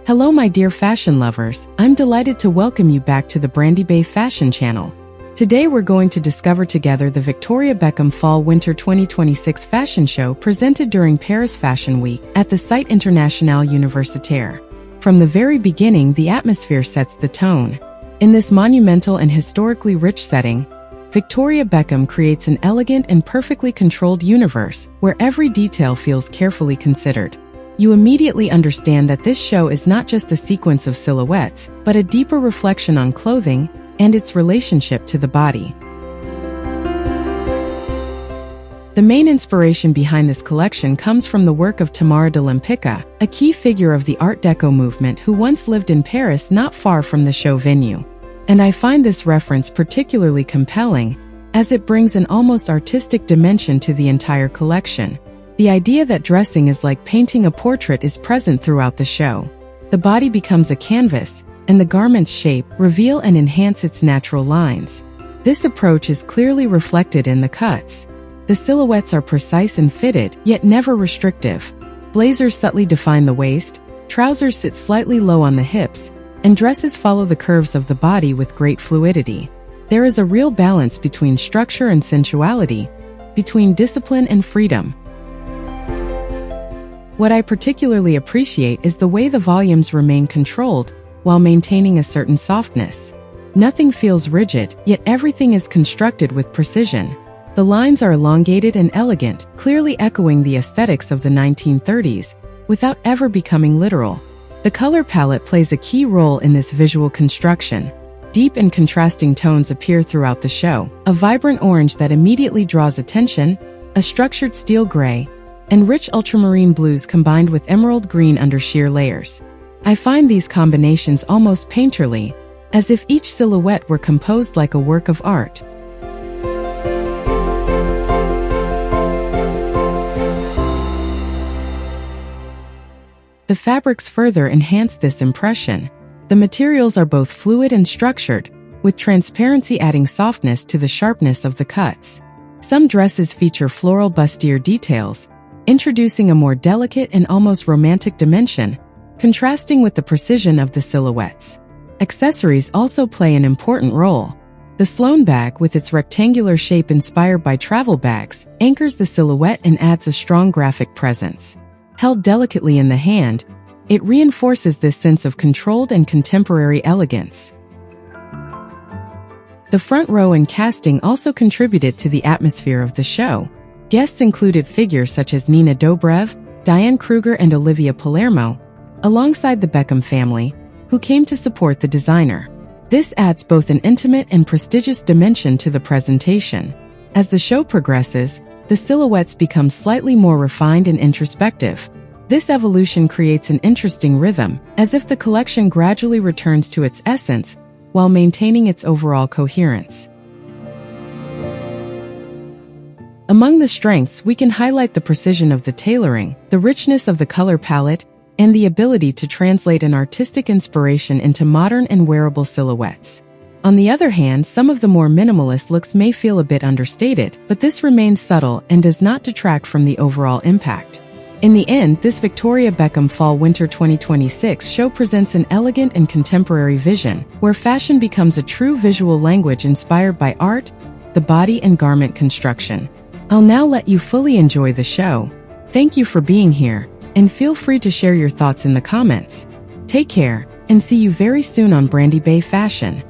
Hello my dear fashion lovers, I'm delighted to welcome you back to the Brandibay fashion channel. Today we're going to discover together the Victoria Beckham Fall Winter 2026 fashion show presented during Paris Fashion Week at the Site Internationale Universitaire. From the very beginning, the atmosphere sets the tone. In this monumental and historically rich setting, Victoria Beckham creates an elegant and perfectly controlled universe where every detail feels carefully considered. You immediately understand that this show is not just a sequence of silhouettes, but a deeper reflection on clothing and its relationship to the body. The main inspiration behind this collection comes from the work of Tamara de Lempicka, a key figure of the Art Deco movement who once lived in Paris not far from the show venue. And I find this reference particularly compelling, as it brings an almost artistic dimension to the entire collection. The idea that dressing is like painting a portrait is present throughout the show. The body becomes a canvas, and the garment's shape reveal and enhance its natural lines. This approach is clearly reflected in the cuts. The silhouettes are precise and fitted, yet never restrictive. Blazers subtly define the waist, trousers sit slightly low on the hips, and dresses follow the curves of the body with great fluidity. There is a real balance between structure and sensuality, between discipline and freedom. What I particularly appreciate is the way the volumes remain controlled while maintaining a certain softness. Nothing feels rigid, yet everything is constructed with precision. The lines are elongated and elegant, clearly echoing the aesthetics of the 1930s, without ever becoming literal. The color palette plays a key role in this visual construction. Deep and contrasting tones appear throughout the show, a vibrant orange that immediately draws attention, a structured steel gray, and rich ultramarine blues combined with emerald green under sheer layers. I find these combinations almost painterly, as if each silhouette were composed like a work of art. The fabrics further enhance this impression. The materials are both fluid and structured, with transparency adding softness to the sharpness of the cuts. Some dresses feature floral bustier details, introducing a more delicate and almost romantic dimension, contrasting with the precision of the silhouettes. Accessories also play an important role. The Sloan bag, with its rectangular shape inspired by travel bags, anchors the silhouette and adds a strong graphic presence. Held delicately in the hand, it reinforces this sense of controlled and contemporary elegance. The front row and casting also contributed to the atmosphere of the show. Guests included figures such as Nina Dobrev, Diane Kruger, and Olivia Palermo, alongside the Beckham family, who came to support the designer. This adds both an intimate and prestigious dimension to the presentation. As the show progresses, the silhouettes become slightly more refined and introspective. This evolution creates an interesting rhythm, as if the collection gradually returns to its essence while maintaining its overall coherence. Among the strengths, we can highlight the precision of the tailoring, the richness of the color palette, and the ability to translate an artistic inspiration into modern and wearable silhouettes. On the other hand, some of the more minimalist looks may feel a bit understated, but this remains subtle and does not detract from the overall impact. In the end, this Victoria Beckham Fall Winter 2026 show presents an elegant and contemporary vision, where fashion becomes a true visual language inspired by art, the body, and garment construction. I'll now let you fully enjoy the show. Thank you for being here, and feel free to share your thoughts in the comments. Take care, and see you very soon on Brandibay Fashion.